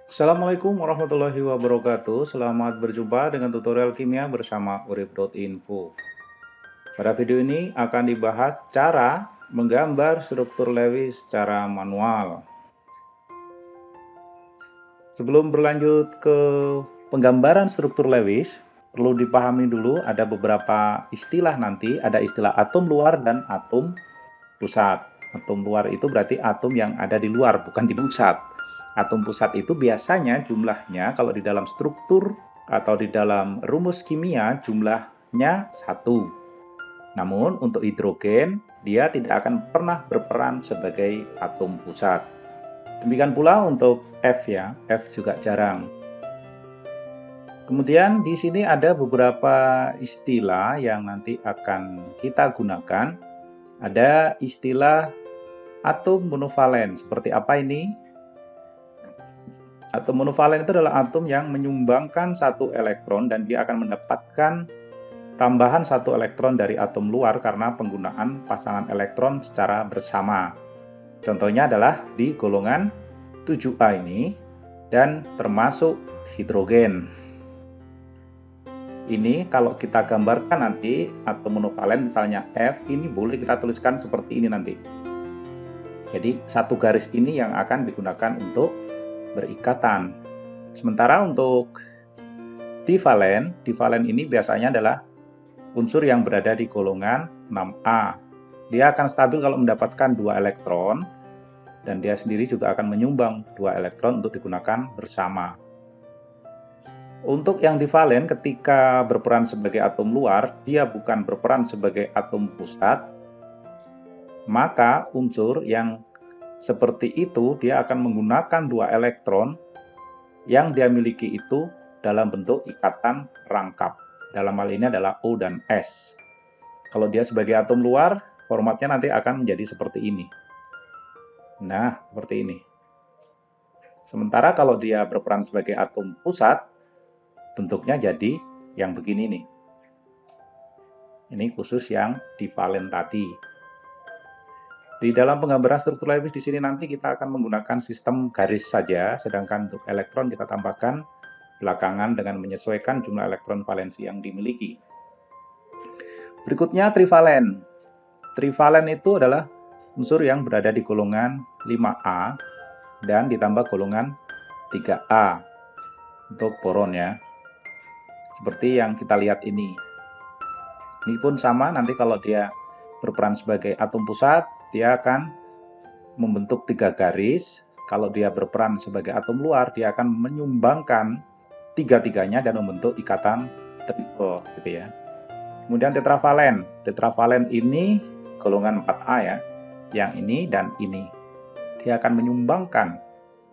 Assalamualaikum warahmatullahi wabarakatuh. Selamat berjumpa dengan tutorial kimia bersama urip.info. Pada video ini akan dibahas cara menggambar struktur Lewis secara manual. Sebelum berlanjut ke penggambaran struktur Lewis, perlu dipahami dulu ada beberapa istilah nanti. Ada istilah atom luar dan atom pusat. Atom luar itu berarti atom yang ada di luar, bukan di pusat. Atom pusat itu biasanya jumlahnya kalau di dalam struktur atau di dalam rumus kimia jumlahnya 1. Namun untuk hidrogen dia tidak akan pernah berperan sebagai atom pusat. Demikian pula untuk F ya, F juga jarang. Kemudian di sini ada beberapa istilah yang nanti akan kita gunakan. Ada istilah atom monovalen. Seperti apa ini? Atom monovalen itu adalah atom yang menyumbangkan satu elektron dan dia akan mendapatkan tambahan satu elektron dari atom luar karena penggunaan pasangan elektron secara bersama. Contohnya adalah di golongan 7A ini dan termasuk hidrogen. Ini kalau kita gambarkan nanti atom monovalen misalnya F ini boleh kita tuliskan seperti ini nanti. Jadi satu garis ini yang akan digunakan untuk berikatan. Sementara untuk divalen ini biasanya adalah unsur yang berada di golongan 6A. Dia akan stabil kalau mendapatkan 2 elektron dan dia sendiri juga akan menyumbang 2 elektron untuk digunakan bersama. Untuk yang divalen ketika berperan sebagai atom luar, dia bukan berperan sebagai atom pusat, maka unsur yang seperti itu dia akan menggunakan 2 elektron yang dia miliki itu dalam bentuk ikatan rangkap. Dalam hal ini adalah O dan S. Kalau dia sebagai atom luar, formatnya nanti akan menjadi seperti ini. Nah, seperti ini. Sementara kalau dia berperan sebagai atom pusat, bentuknya jadi yang begini nih. Ini khusus yang divalen tadi. Di dalam penggambaran struktur Lewis di sini nanti kita akan menggunakan sistem garis saja, sedangkan untuk elektron kita tambahkan belakangan dengan menyesuaikan jumlah elektron valensi yang dimiliki. Berikutnya trivalen. Trivalen itu adalah unsur yang berada di golongan 5A dan ditambah golongan 3A untuk boron ya. Seperti yang kita lihat ini. Ini pun sama, nanti kalau dia berperan sebagai atom pusat, dia akan membentuk 3 garis. Kalau dia berperan sebagai atom luar, dia akan menyumbangkan tiga-tiganya dan membentuk ikatan triple gitu ya. Kemudian tetravalen. Tetravalen ini golongan 4A ya. Yang ini dan ini. Dia akan menyumbangkan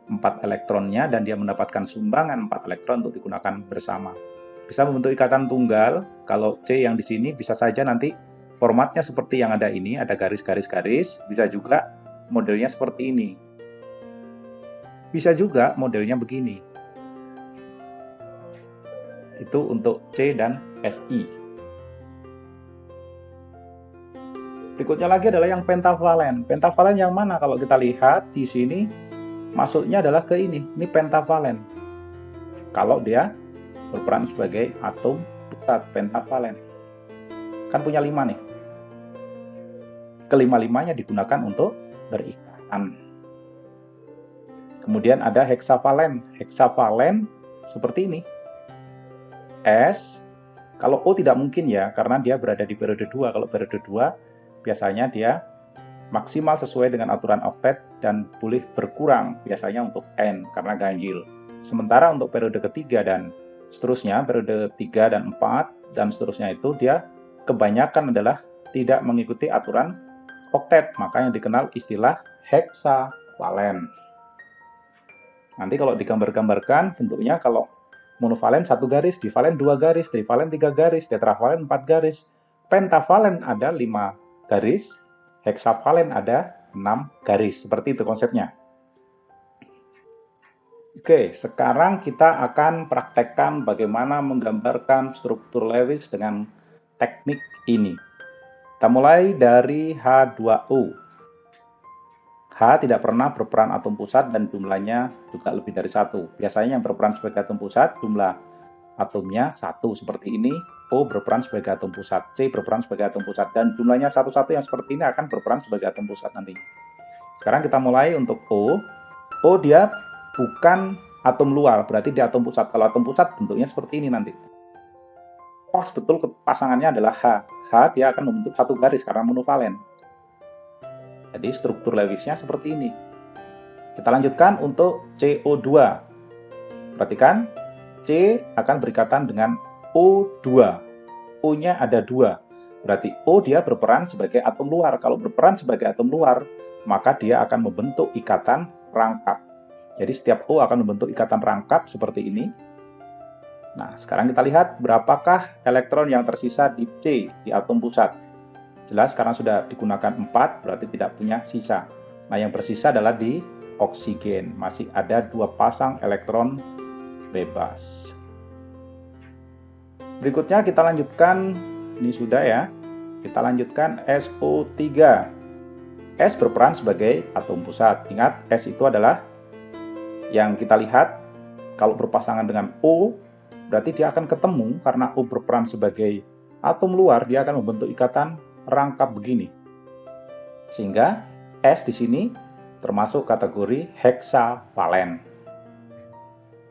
4 elektronnya dan dia mendapatkan sumbangan 4 elektron untuk digunakan bersama. Bisa membentuk ikatan tunggal. Kalau C yang di sini bisa saja nanti formatnya seperti yang ada ini, ada garis-garis-garis. Bisa juga modelnya seperti ini. Bisa juga modelnya begini. Itu untuk C dan Si. Berikutnya lagi adalah yang pentavalen. Pentavalen yang mana? Kalau kita lihat di sini masuknya adalah ke ini. Ini pentavalen. Kalau dia berperan sebagai atom pusat, pentavalen. Kan punya 5 nih. Kelima-limanya digunakan untuk berikatan. Kemudian ada hexavalen. Hexavalen seperti ini. S, kalau O tidak mungkin ya, karena dia berada di periode 2. Kalau periode 2, biasanya dia maksimal sesuai dengan aturan oktet dan boleh berkurang biasanya untuk N karena ganjil. Sementara untuk periode ketiga dan seterusnya, periode 3 dan 4 dan seterusnya itu dia kebanyakan adalah tidak mengikuti aturan oktet, makanya dikenal istilah hexavalen. Nanti kalau digambar-gambarkan bentuknya kalau monovalen 1 garis, divalen 2 garis, trivalen 3 garis, tetravalen 4 garis, pentavalen ada 5 garis, hexavalen ada 6 garis. Seperti itu konsepnya. Oke, sekarang kita akan praktekkan bagaimana menggambarkan struktur Lewis dengan teknik ini. Kita mulai dari H2O. H tidak pernah berperan atom pusat dan jumlahnya juga lebih dari 1. Biasanya yang berperan sebagai atom pusat jumlah atomnya 1 seperti ini, O berperan sebagai atom pusat, C berperan sebagai atom pusat, dan jumlahnya satu-satu yang seperti ini akan berperan sebagai atom pusat nanti. Sekarang kita mulai untuk O. O dia bukan atom luar, berarti dia atom pusat. Kalau atom pusat bentuknya seperti ini nanti. Pas betul pasangannya adalah H. H dia akan membentuk satu garis karena monovalen. Jadi struktur Lewisnya seperti ini. Kita lanjutkan untuk CO2. Perhatikan, C akan berikatan dengan O2. O-nya ada 2. Berarti O dia berperan sebagai atom luar. Kalau berperan sebagai atom luar, maka dia akan membentuk ikatan rangkap. Jadi setiap O akan membentuk ikatan rangkap seperti ini. Nah, sekarang kita lihat berapakah elektron yang tersisa di C, di atom pusat. Jelas karena sudah digunakan 4, berarti tidak punya sisa. Nah, yang bersisa adalah di oksigen. Masih ada 2 pasang elektron bebas. Berikutnya kita lanjutkan, ini sudah ya. Kita lanjutkan SO3. S berperan sebagai atom pusat. Ingat, S itu adalah yang kita lihat, kalau berpasangan dengan O, berarti dia akan ketemu karena O berperan sebagai atom luar, dia akan membentuk ikatan rangkap begini. Sehingga S di sini termasuk kategori heksavalen.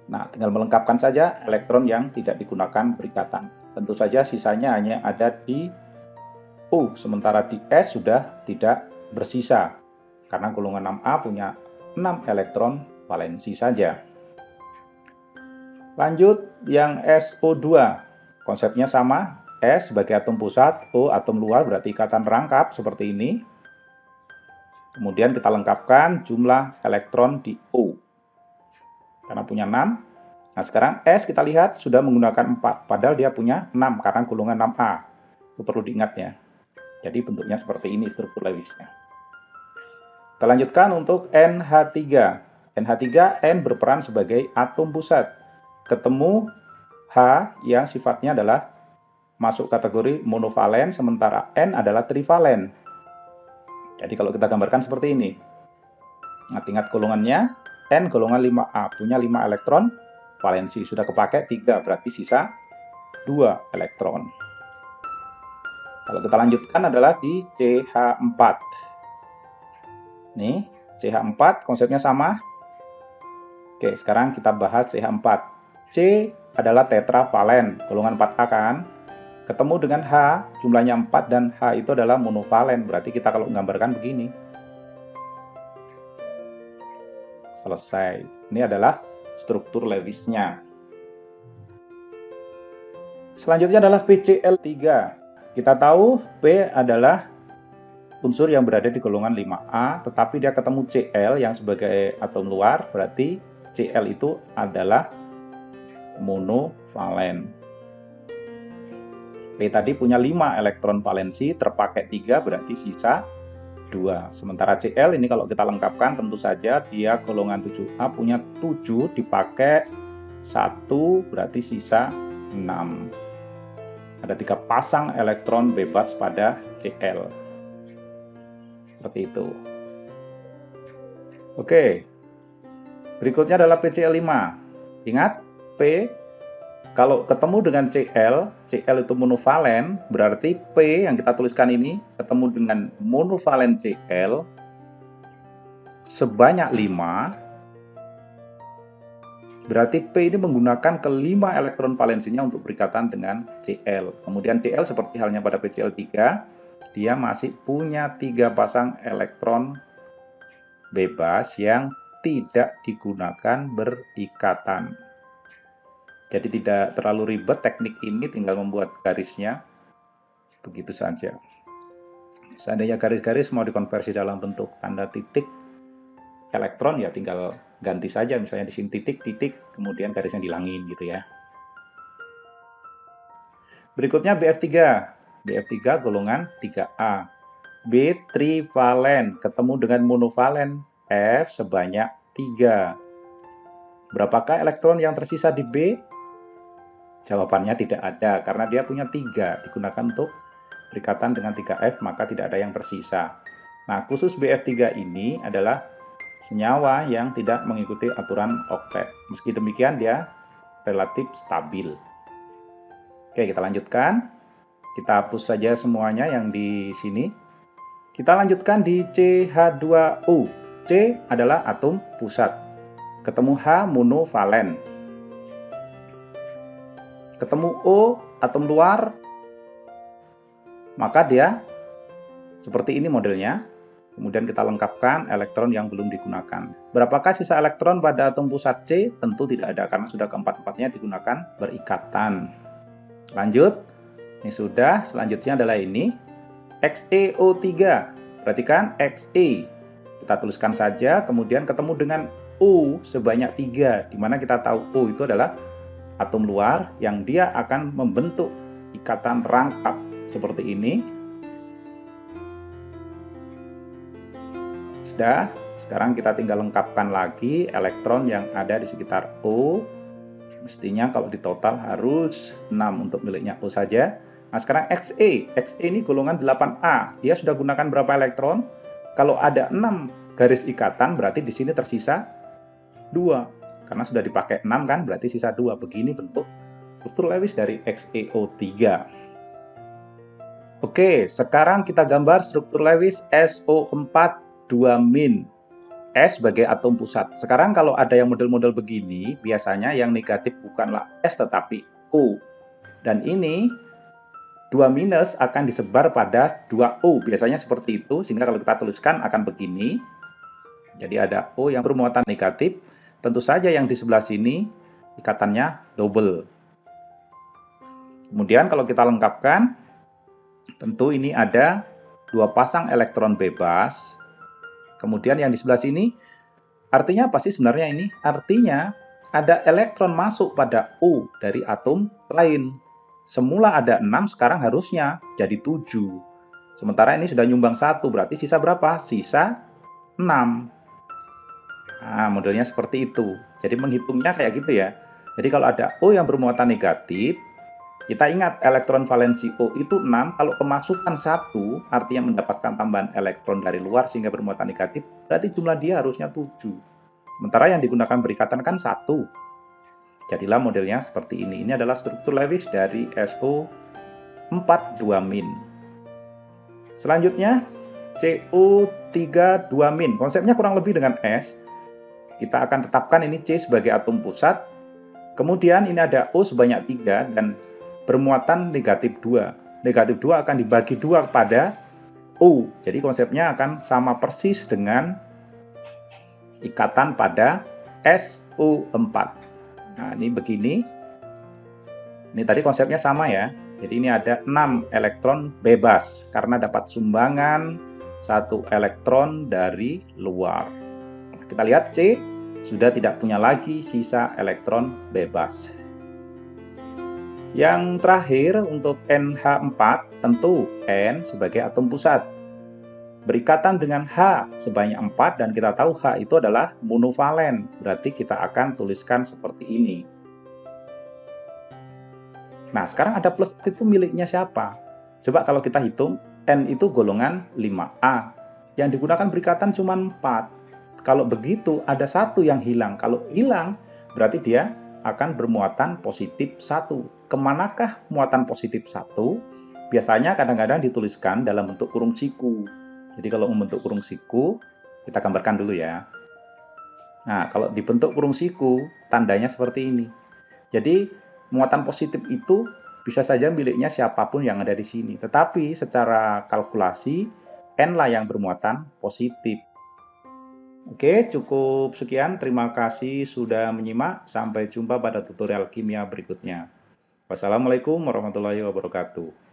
Nah, tinggal melengkapkan saja elektron yang tidak digunakan berikatan. Tentu saja sisanya hanya ada di U, sementara di S sudah tidak bersisa. Karena golongan 6A punya 6 elektron valensi saja. Lanjut yang SO2. Konsepnya sama. S sebagai atom pusat, O atom luar, berarti ikatan rangkap seperti ini. Kemudian kita lengkapkan jumlah elektron di O. Karena punya 6. Nah, sekarang S kita lihat sudah menggunakan 4, padahal dia punya 6 karena golongan 6A. Itu perlu diingat ya. Jadi bentuknya seperti ini struktur Lewisnya. Kita lanjutkan untuk NH3. NH3, N berperan sebagai atom pusat. Ketemu H yang sifatnya adalah masuk kategori monovalen, sementara N adalah trivalen. Jadi kalau kita gambarkan seperti ini. Ingat golongannya, N golongan 5A, punya 5 elektron valensi. Sudah kepakai 3, berarti sisa 2 elektron. Kalau kita lanjutkan adalah di CH4. Nih, CH4 konsepnya sama. Oke, sekarang kita bahas CH4. C adalah tetravalen, golongan 4A kan. Ketemu dengan H, jumlahnya 4 dan H itu adalah monovalen. Berarti kita kalau menggambarkan begini. Selesai. Ini adalah struktur Lewisnya. Selanjutnya adalah PCl3. Kita tahu P adalah unsur yang berada di golongan 5A, tetapi dia ketemu Cl yang sebagai atom luar, berarti Cl itu adalah monovalen. P tadi punya 5 elektron valensi, terpakai 3, berarti sisa 2. Sementara Cl ini kalau kita lengkapkan, tentu saja dia golongan 7A, punya 7, dipakai 1, berarti sisa 6. Ada 3 pasang elektron bebas pada Cl. Seperti itu. Oke. Berikutnya adalah PCl5. Ingat, P kalau ketemu dengan Cl, Cl itu monovalen, berarti P yang kita tuliskan ini ketemu dengan monovalen Cl sebanyak 5. Berarti P ini menggunakan kelima elektron valensinya untuk berikatan dengan Cl. Kemudian Cl seperti halnya pada PCl3, dia masih punya 3 pasang elektron bebas yang tidak digunakan berikatan. Jadi tidak terlalu ribet teknik ini, tinggal membuat garisnya. Begitu saja. Seandainya garis-garis mau dikonversi dalam bentuk tanda titik elektron, ya tinggal ganti saja. Misalnya di sini titik-titik, kemudian garisnya dihilangin gitu ya. Berikutnya BF3. BF3 golongan 3A. B trivalen, ketemu dengan monovalen F sebanyak 3. Berapakah elektron yang tersisa di B? Jawabannya tidak ada, karena dia punya 3, digunakan untuk berikatan dengan 3F, maka tidak ada yang tersisa. Nah, khusus BF3 ini adalah senyawa yang tidak mengikuti aturan oktet. Meski demikian, dia relatif stabil. Oke, kita lanjutkan. Kita hapus saja semuanya yang di sini. Kita lanjutkan di CH2O. C adalah atom pusat. Ketemu H monovalen. Ketemu O atom luar. Maka dia seperti ini modelnya. Kemudian kita lengkapkan elektron yang belum digunakan. Berapakah sisa elektron pada atom pusat C? Tentu tidak ada karena sudah keempat-empatnya digunakan berikatan. Lanjut. Ini sudah. Selanjutnya adalah ini. XeO3. Perhatikan Xe. Kita tuliskan saja. Kemudian ketemu dengan O sebanyak 3. Dimana kita tahu O itu adalah atom luar yang dia akan membentuk ikatan rangkap seperti ini. Sudah, sekarang kita tinggal lengkapkan lagi elektron yang ada di sekitar O. Mestinya kalau di total harus 6 untuk miliknya O saja. Nah, sekarang Xe. Xe ini golongan 8A. Dia sudah gunakan berapa elektron? Kalau ada 6 garis ikatan, berarti di sini tersisa 2. Karena sudah dipakai 6 kan, berarti sisa 2. Begini bentuk struktur Lewis dari XeO3. Oke, sekarang kita gambar struktur Lewis SO4 2-. S sebagai atom pusat. Sekarang kalau ada yang model-model begini, biasanya yang negatif bukanlah S tetapi O. Dan ini 2- akan disebar pada 2O. Biasanya seperti itu, sehingga kalau kita tuliskan akan begini. Jadi ada O yang bermuatan negatif. Tentu saja yang di sebelah sini ikatannya double. Kemudian kalau kita lengkapkan, tentu ini ada 2 pasang elektron bebas. Kemudian yang di sebelah sini, artinya apa sih sebenarnya ini? Artinya ada elektron masuk pada O dari atom lain. Semula ada 6, sekarang harusnya jadi 7. Sementara ini sudah nyumbang 1, berarti sisa berapa? Sisa 6. Nah, modelnya seperti itu. Jadi menghitungnya kayak gitu ya. Jadi kalau ada O yang bermuatan negatif, kita ingat elektron valensi O itu 6, kalau kemasukan 1, artinya mendapatkan tambahan elektron dari luar sehingga bermuatan negatif, berarti jumlah dia harusnya 7. Sementara yang digunakan berikatan kan 1. Jadilah modelnya seperti ini. Ini adalah struktur Lewis dari SO4 2-. Selanjutnya, CO3 2-. Konsepnya kurang lebih dengan S. Kita akan tetapkan ini C sebagai atom pusat. Kemudian ini ada O sebanyak 3 dan bermuatan negatif 2. Negatif 2 akan dibagi 2 kepada O. Jadi konsepnya akan sama persis dengan ikatan pada SO4. Nah, ini begini. Ini tadi konsepnya sama ya. Jadi ini ada 6 elektron bebas karena dapat sumbangan 1 elektron dari luar. Kita lihat C sudah tidak punya lagi sisa elektron bebas. Yang terakhir untuk NH4, tentu N sebagai atom pusat. Berikatan dengan H sebanyak 4 dan kita tahu H itu adalah monovalen. Berarti kita akan tuliskan seperti ini. Nah, sekarang ada plus itu miliknya siapa? Coba kalau kita hitung, N itu golongan 5A. Yang digunakan berikatan cuma 4. Kalau begitu, ada 1 yang hilang. Kalau hilang, berarti dia akan bermuatan positif 1. Kemanakah muatan positif 1? Biasanya kadang-kadang dituliskan dalam bentuk kurung siku. Jadi kalau membentuk kurung siku, kita gambarkan dulu ya. Nah, kalau dibentuk kurung siku, tandanya seperti ini. Jadi, muatan positif itu bisa saja miliknya siapapun yang ada di sini. Tetapi secara kalkulasi, N lah yang bermuatan positif. Oke, cukup sekian. Terima kasih sudah menyimak. Sampai jumpa pada tutorial kimia berikutnya. Wassalamualaikum warahmatullahi wabarakatuh.